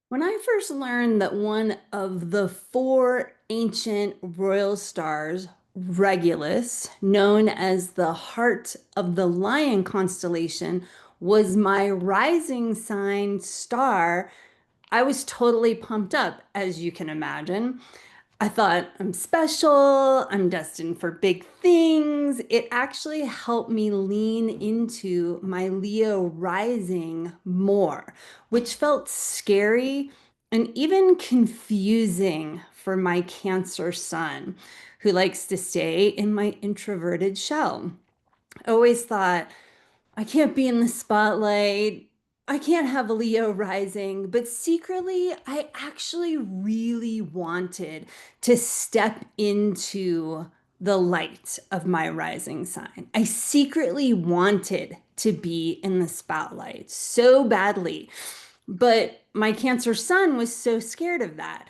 When I first learned that one of the four ancient royal stars, Regulus, known as the heart of the Lion constellation, was my rising sign star, I was totally pumped up, as you can imagine. I thought, I'm special, I'm destined for big things. It actually helped me lean into my Leo rising more, which felt scary and even confusing for my Cancer sun, who likes to stay in my introverted shell. I always thought, I can't be in the spotlight. I can't have a Leo rising, but secretly, I actually really wanted to step into the light of my rising sign. I secretly wanted to be in the spotlight so badly, but my Cancer sun was so scared of that.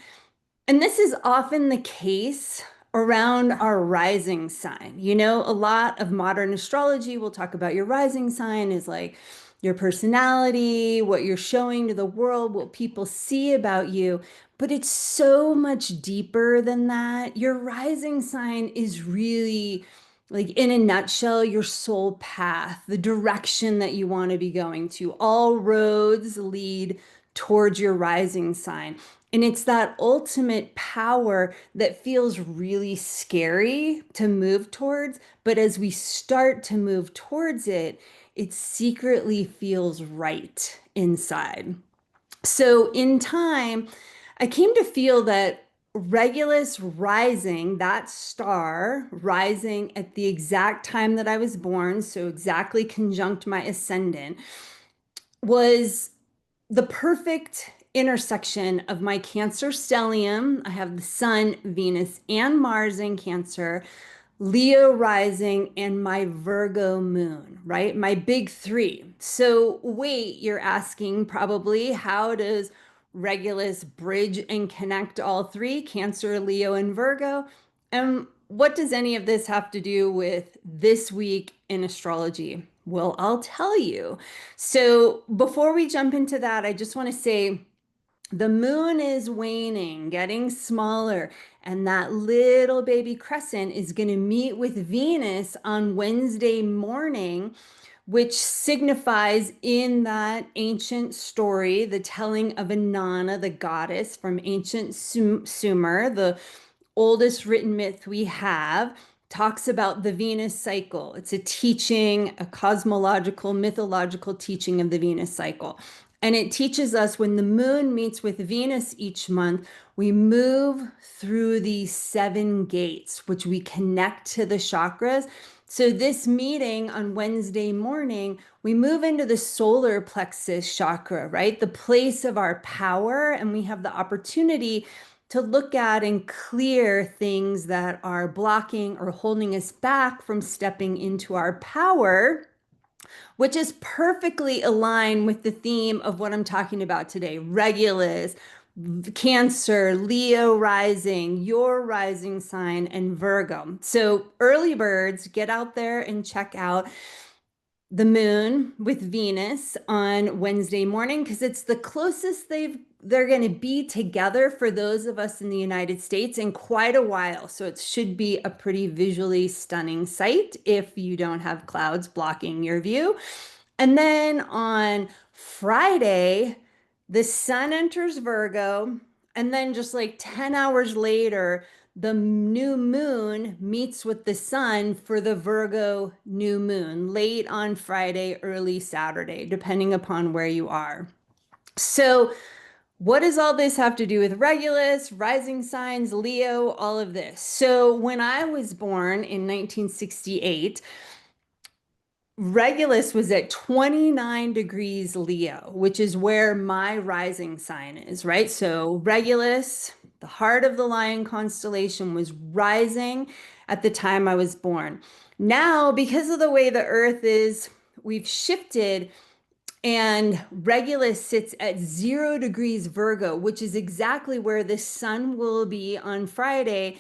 And this is often the case around our rising sign. You know, a lot of modern astrology will talk about your rising sign is like your personality, what you're showing to the world, what people see about you. But it's so much deeper than that. Your rising sign is really, like, in a nutshell, your soul path, the direction that you want to be going to. All roads lead towards your rising sign. And it's that ultimate power that feels really scary to move towards. But as we start to move towards it, it secretly feels right inside. So in time, I came to feel that Regulus rising, that star rising at the exact time that I was born, so exactly conjunct my ascendant, was the perfect intersection of my Cancer stellium. I have the Sun, Venus, and Mars in Cancer, Leo rising, and my Virgo moon, right? My big three. So, wait, you're asking probably, how does Regulus bridge and connect all three, Cancer, Leo, and Virgo? And what does any of this have to do with this week in astrology? Well, I'll tell you. So, before we jump into that, I just want to say the moon is waning, getting smaller, and that little baby crescent is going to meet with Venus on Wednesday morning, which signifies in that ancient story the telling of Inanna, the goddess from ancient Sumer, the oldest written myth we have, talks about the Venus cycle. It's a teaching, a cosmological, mythological teaching of the Venus cycle. And it teaches us when the moon meets with Venus each month, we move through these seven gates, which we connect to the chakras. So, this meeting on Wednesday morning, we move into the solar plexus chakra, right? The place of our power. And we have the opportunity to look at and clear things that are blocking or holding us back from stepping into our power, which is perfectly aligned with the theme of what I'm talking about today: Regulus, Cancer, Leo rising, your rising sign, and Virgo. So, early birds, get out there and check out the moon with Venus on Wednesday morning because it's the closest they're going to be together for those of us in the United States in quite a while. So it should be a pretty visually stunning sight if you don't have clouds blocking your view. And then on Friday, the sun enters Virgo, and then just like 10 hours later, the new moon meets with the sun for the Virgo new moon, late on Friday, early Saturday, depending upon where you are. So, what does all this have to do with Regulus, rising signs, Leo, all of this? So, when I was born in 1968, Regulus was at 29 degrees Leo, which is where my rising sign is, right? So Regulus, the heart of the Lion constellation, was rising at the time I was born. Now, because of the way the Earth is, we've shifted, and Regulus sits at 0 degrees Virgo, which is exactly where the sun will be on Friday.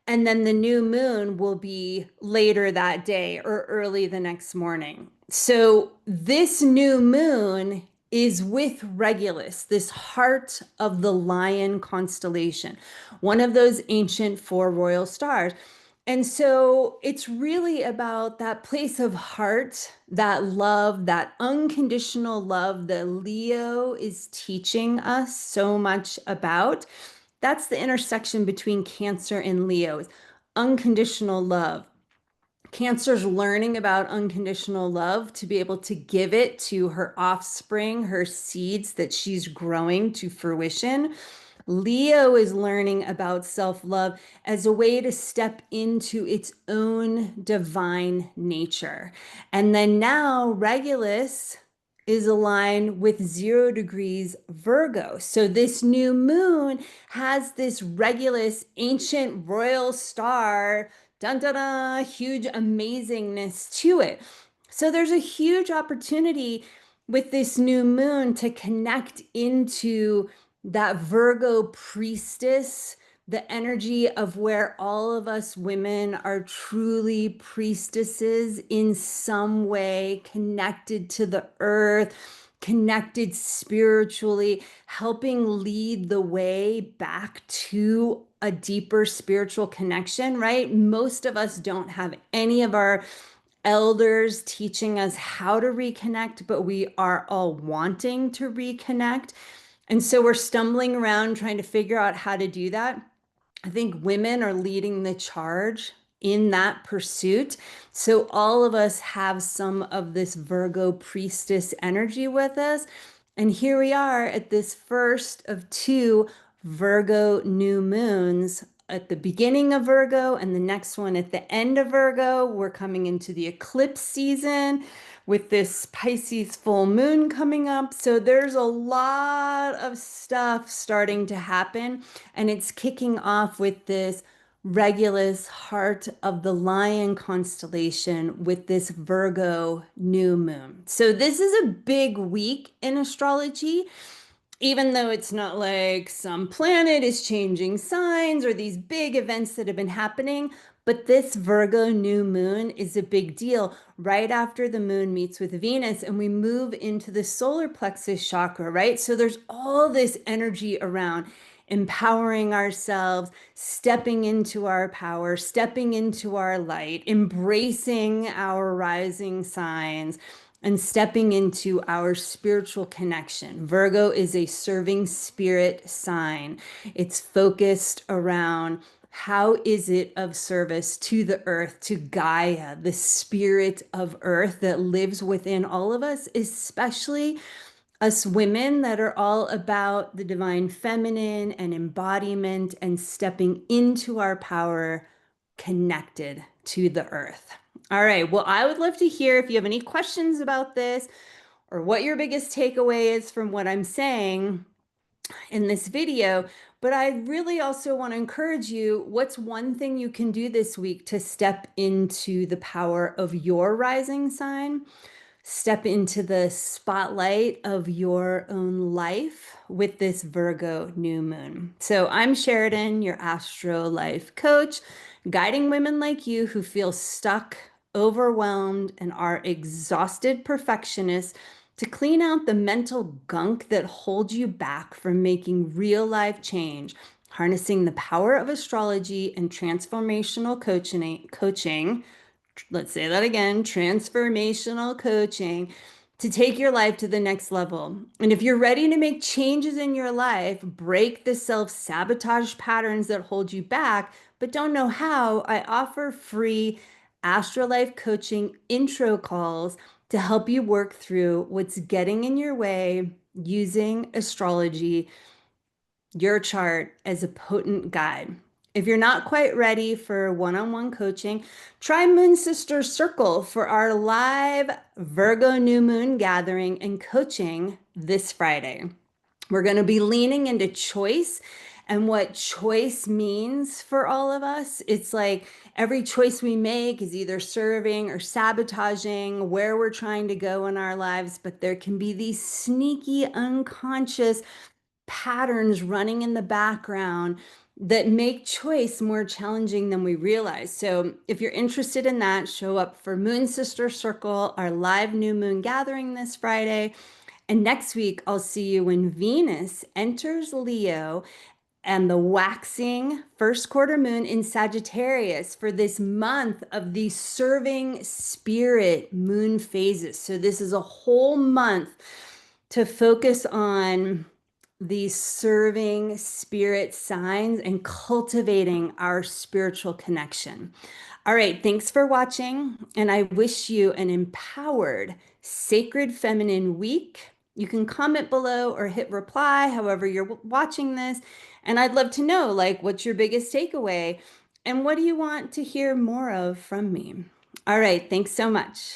And then the new moon will be later that day or early the next morning. So this new moon is with Regulus, this heart of the Lion constellation, one of those ancient four royal stars. And so it's really about that place of heart, that love, that unconditional love that Leo is teaching us so much about. That's the intersection between Cancer and Leo, is unconditional love. Cancer's learning about unconditional love to be able to give it to her offspring, her seeds that she's growing to fruition. Leo is learning about self-love as a way to step into its own divine nature. And then now Regulus is aligned with 0 degrees Virgo. So this new moon has this Regulus ancient royal star, dun dun dun, huge amazingness to it. So there's a huge opportunity with this new moon to connect into that Virgo priestess, the energy of where all of us women are truly priestesses in some way, connected to the earth, connected spiritually, helping lead the way back to a deeper spiritual connection, right? Most of us don't have any of our elders teaching us how to reconnect, but we are all wanting to reconnect. And so we're stumbling around trying to figure out how to do that. I think women are leading the charge in that pursuit. So all of us have some of this Virgo priestess energy with us. And here we are at this first of two Virgo new moons, at the beginning of Virgo and the next one at the end of Virgo. We're coming into the eclipse season with this Pisces full moon coming up. So there's a lot of stuff starting to happen, and it's kicking off with this Regulus heart of the Lion constellation with this Virgo new moon. So this is a big week in astrology, even though it's not like some planet is changing signs or these big events that have been happening. But this Virgo new moon is a big deal right after the moon meets with Venus and we move into the solar plexus chakra, right? So there's all this energy around empowering ourselves, stepping into our power, stepping into our light, embracing our rising signs, and stepping into our spiritual connection. Virgo is a serving spirit sign. It's focused around how is it of service to the earth, to Gaia, the spirit of earth that lives within all of us, especially us women that are all about the divine feminine and embodiment and stepping into our power connected to the earth. All right. Well, I would love to hear if you have any questions about this or what your biggest takeaway is from what I'm saying in this video. But I really also want to encourage you, what's one thing you can do this week to step into the power of your rising sign? Step into the spotlight of your own life with this Virgo new moon. So I'm Sheridan, your astro life coach, guiding women like you who feel stuck, overwhelmed, and are exhausted perfectionists to clean out the mental gunk that holds you back from making real life change, harnessing the power of astrology and transformational coaching. Let's say that again, transformational coaching to take your life to the next level. And if you're ready to make changes in your life, break the self-sabotage patterns that hold you back, but don't know how, I offer free Astro Life coaching intro calls to help you work through what's getting in your way using astrology, your chart, as a potent guide. If you're not quite ready for one-on-one coaching, try Moon Sister Circle for our live Virgo New Moon gathering and coaching this Friday. We're going to be leaning into choice and what choice means for all of us. It's like every choice we make is either serving or sabotaging where we're trying to go in our lives, but there can be these sneaky, unconscious patterns running in the background that make choice more challenging than we realize. So if you're interested in that, show up for Moon Sister Circle, our live new moon gathering this Friday. And next week, I'll see you when Venus enters Leo and the waxing first quarter moon in Sagittarius for this month of the serving spirit moon phases. So, this is a whole month to focus on these serving spirit signs and cultivating our spiritual connection. All right, thanks for watching, and I wish you an empowered, sacred feminine week. You can comment below or hit reply, however you're watching this, and I'd love to know, like, what's your biggest takeaway and what do you want to hear more of from me? All right, thanks so much.